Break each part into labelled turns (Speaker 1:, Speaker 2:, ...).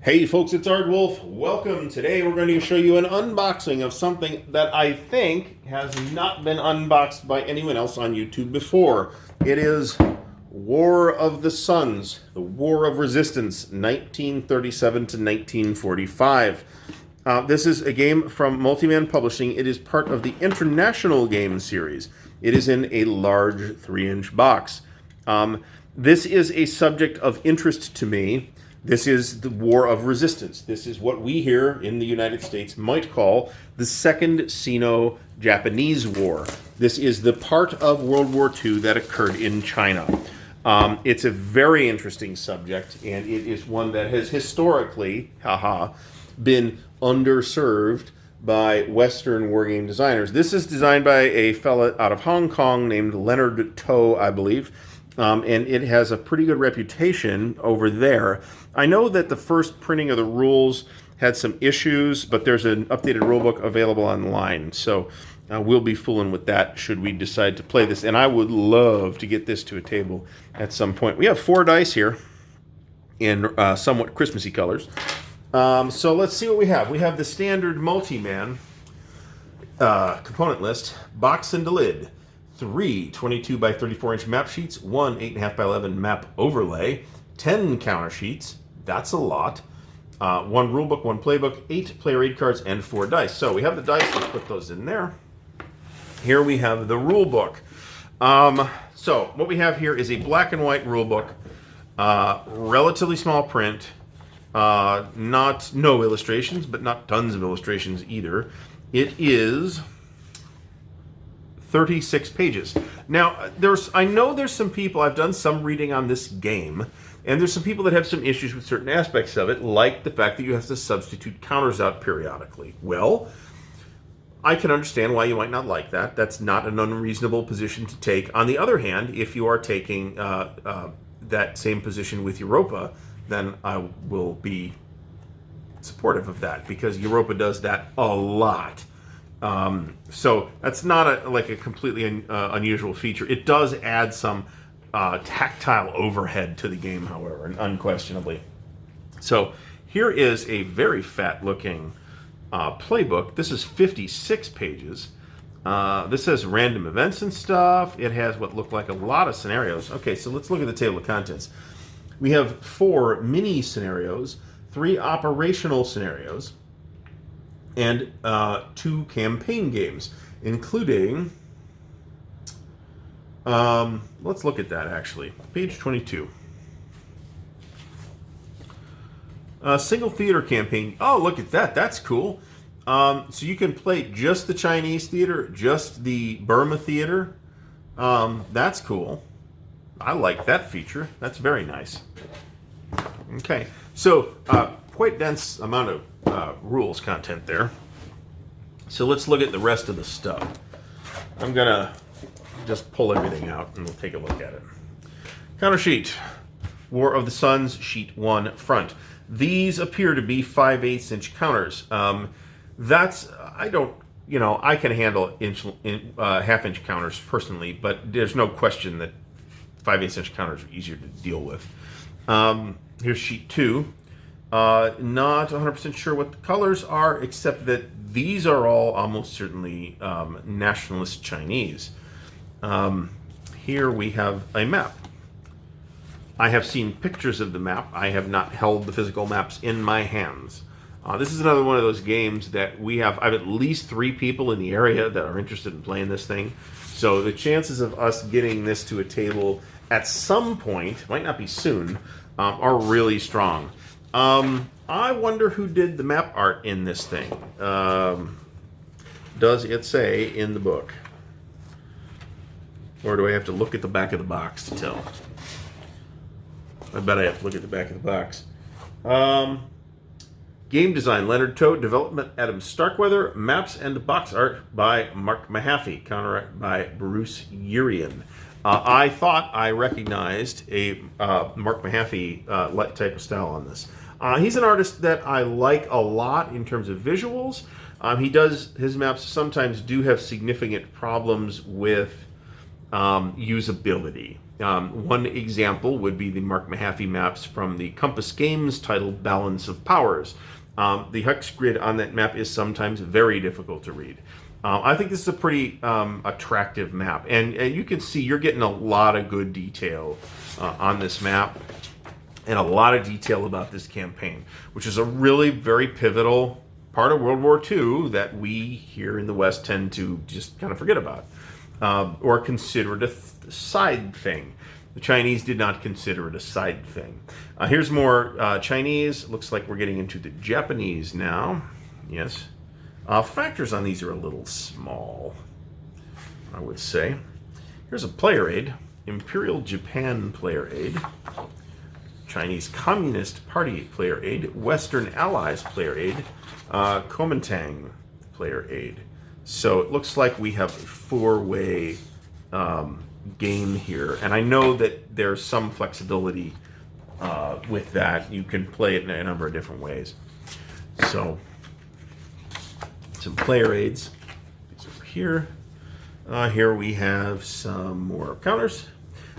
Speaker 1: Hey folks, it's Ardwulf. Welcome. Today we're going to show you an unboxing of something that I think has not been unboxed by anyone else on YouTube before. It is War of the Suns, the War of Resistance, 1937 to 1945. This is a game from Multiman Publishing. It is part of the International Game series. It is in a large 3-inch box. This is a subject of interest to me. This is the War of Resistance. This is what we here in the United States might call the Second Sino-Japanese War. This is the part of World War II that occurred in China. It's a very interesting subject, and it is one that has historically, been underserved by Western wargame designers. This is designed by a fella out of Hong Kong named Leonard To, I believe. And it has a pretty good reputation over there. I know that the first printing of the rules had some issues, but there's an updated rulebook available online. So we'll be fooling with that should we decide to play this. And I would love to get this to a table at some point. We have 4 dice here in somewhat Christmassy colors. So let's see what we have. We have the standard multi-man component list, box and the lid. 3 22 by 34 inch map sheets, 1 8.5 by 11 map overlay, 10 counter sheets, that's a lot, 1 rulebook, 1 playbook, 8 player aid cards, and 4 dice. So we have the dice, let's put those in there. Here we have the rulebook. So what we have here is a black and white rulebook, relatively small print, no illustrations, but not tons of illustrations either. It is 36 pages. Now, I know there's some people, I've done some reading on this game, and there's some people that have some issues with certain aspects of it, like the fact that you have to substitute counters out periodically. Well, I can understand why you might not like that. That's not an unreasonable position to take. On the other hand, if you are taking that same position with Europa, then I will be supportive of that, because Europa does that a lot. So that's not like a completely unusual feature. It does add some tactile overhead to the game, however, unquestionably. So here is a very fat looking playbook. This is 56 pages. This has random events and stuff. It has what look like a lot of scenarios. Okay, so let's look at the table of contents. We have 4 mini scenarios, 3 operational scenarios, and 2 campaign games, including, let's look at that actually, page 22. Single theater campaign. Oh, look at that, that's cool. So you can play just the Chinese theater, just the Burma theater. That's cool. I like that feature. That's very nice. Okay, so quite dense amount of rules content there. So let's look at the rest of the stuff. I'm gonna just pull everything out and we'll take a look at it. Counter sheet, War of the Suns, sheet 1 front. These appear to be 5/8 inch counters. That's, I don't, I can handle half-inch counters personally, but there's no question that 5/8 inch counters are easier to deal with. Here's sheet 2. Not 100% sure what the colors are, except that these are all almost certainly nationalist Chinese. Here we have a map. I have seen pictures of the map. I have not held the physical maps in my hands. This is another one of those games that I have at least 3 people in the area that are interested in playing this thing. So the chances of us getting this to a table at some point, might not be soon, are really strong. I wonder who did the map art in this thing. Does it say in the book? Or do I have to look at the back of the box to tell? I bet I have to look at the back of the box. Game design, Leonard To. Development, Adam Starkweather. Maps and box art by Mark Mahaffey. Counter art by Bruce Urian. I thought I recognized a Mark Mahaffey type of style on this. He's an artist that I like a lot in terms of visuals. His maps sometimes do have significant problems with usability. One example would be the Mark Mahaffey maps from the Compass Games title Balance of Powers. The hex grid on that map is sometimes very difficult to read. I think this is a pretty attractive map, and you can see you're getting a lot of good detail on this map, and a lot of detail about this campaign, which is a really very pivotal part of World War II that we here in the West tend to just kind of forget about, or consider it a side thing. The Chinese did not consider it a side thing. Here's more Chinese. Looks like we're getting into the Japanese now. Yes. Factors on these are a little small, I would say. Here's a player aid. Imperial Japan player aid. Chinese Communist Party player aid. Western Allies player aid. Kuomintang player aid. So it looks like we have a four-way game here. And I know that there's some flexibility with that. You can play it in a number of different ways. So some player aids. These over here. Here we have some more counters.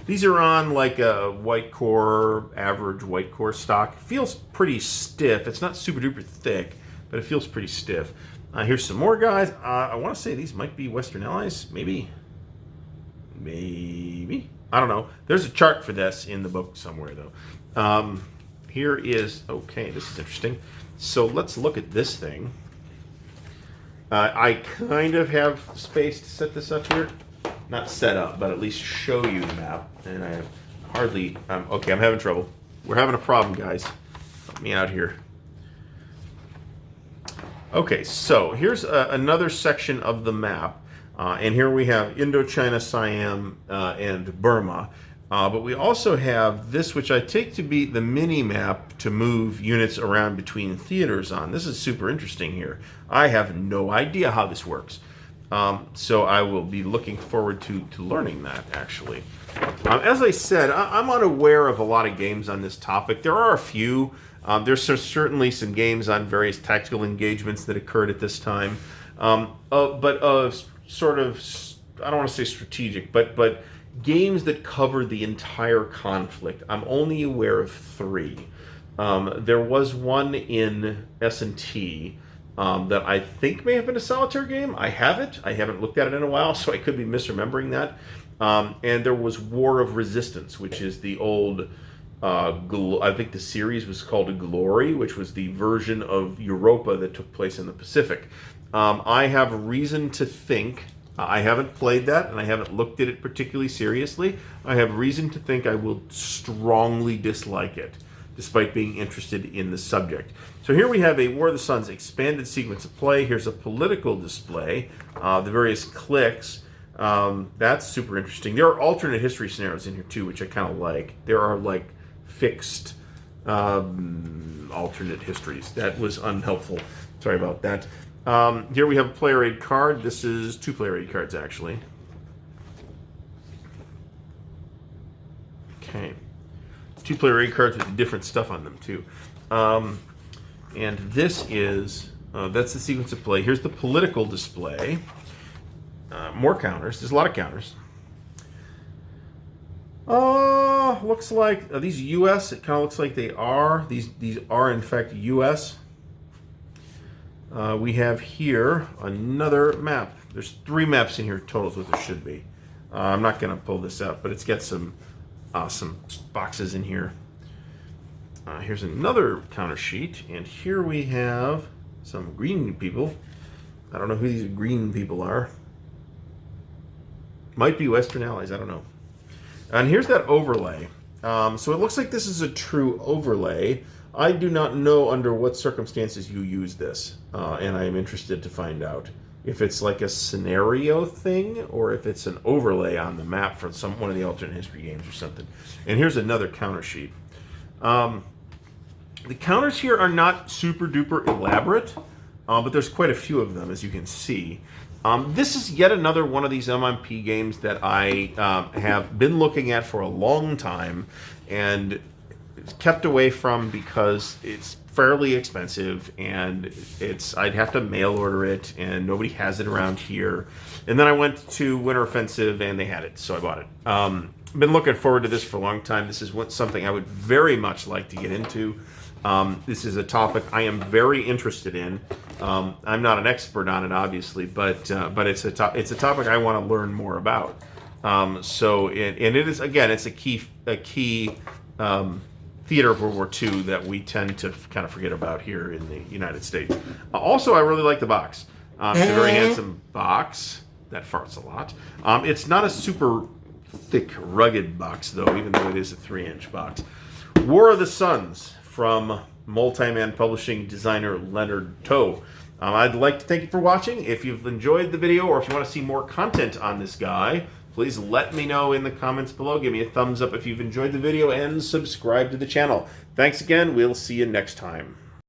Speaker 1: These are on like a white core, average white core stock. It feels pretty stiff. It's not super duper thick, but it feels pretty stiff. Here's some more guys. I want to say these might be Western Allies. Maybe. I don't know. There's a chart for this in the book somewhere, though. Here is, okay, this is interesting. So let's look at this thing. I kind of have space to set this up here. Not set up, but at least show you the map. And I hardly, okay, I'm having trouble. We're having a problem, guys. Help me out here. Okay, so here's another section of the map. And here we have Indochina, Siam, and Burma. But we also have this, which I take to be the mini-map to move units around between theaters on. This is super interesting here. I have no idea how this works. So I will be looking forward to learning that, actually. As I said, I'm unaware of a lot of games on this topic. There are a few. There's certainly some games on various tactical engagements that occurred at this time. But sort of, I don't want to say strategic, but games that cover the entire conflict. I'm only aware of 3. There was one in S&T that I think may have been a solitaire game. I haven't looked at it in a while, so I could be misremembering that. And there was War of Resistance, which is the old, I think the series was called Glory, which was the version of Europa that took place in the Pacific. I have reason to think, I haven't played that, and I haven't looked at it particularly seriously. I have reason to think I will strongly dislike it, despite being interested in the subject. So here we have a War of the Suns expanded sequence of play. Here's a political display, the various cliques. That's super interesting. There are alternate history scenarios in here too, which I kind of like. There are like fixed alternate histories. That was unhelpful. Sorry about that. Here we have a player aid card. This is 2 player aid cards, actually. Okay. 2 player aid cards with different stuff on them, too. And this is, that's the sequence of play. Here's the political display. More counters. There's a lot of counters. Looks like, are these U.S.? It kind of looks like they are. These are, in fact, U.S. We have here another map. There's 3 maps in here total is what there should be. I'm not going to pull this up, but it's got some boxes in here. Here's another counter sheet, and here we have some green people. I don't know who these green people are. Might be Western Allies, I don't know. And here's that overlay. So it looks like this is a true overlay. I do not know under what circumstances you use this, and I am interested to find out if it's like a scenario thing or if it's an overlay on the map for one of the alternate history games or something. And here's another counter sheet. The counters here are not super duper elaborate, but there's quite a few of them, as you can see. This is yet another one of these MMP games that I have been looking at for a long time and kept away from because it's fairly expensive and I'd have to mail order it and nobody has it around here. And then I went to Winter Offensive and they had it, so I bought it. been looking forward to this for a long time. This is something I would very much like to get into. This is a topic I am very interested in. I'm not an expert on it, obviously, but it's a topic I want to learn more about. So it is, again, it's a key theater of World War II that we tend to kind of forget about here in the United States. Also, I really like the box. It's a very handsome box that farts a lot. It's not a super thick, rugged box, though, even though it is a 3-inch box. War of the Suns from multi-man publishing designer Leonard Toe. I'd like to thank you for watching. If you've enjoyed the video or if you want to see more content on this guy, please let me know in the comments below. Give me a thumbs up if you've enjoyed the video and subscribe to the channel. Thanks again. We'll see you next time.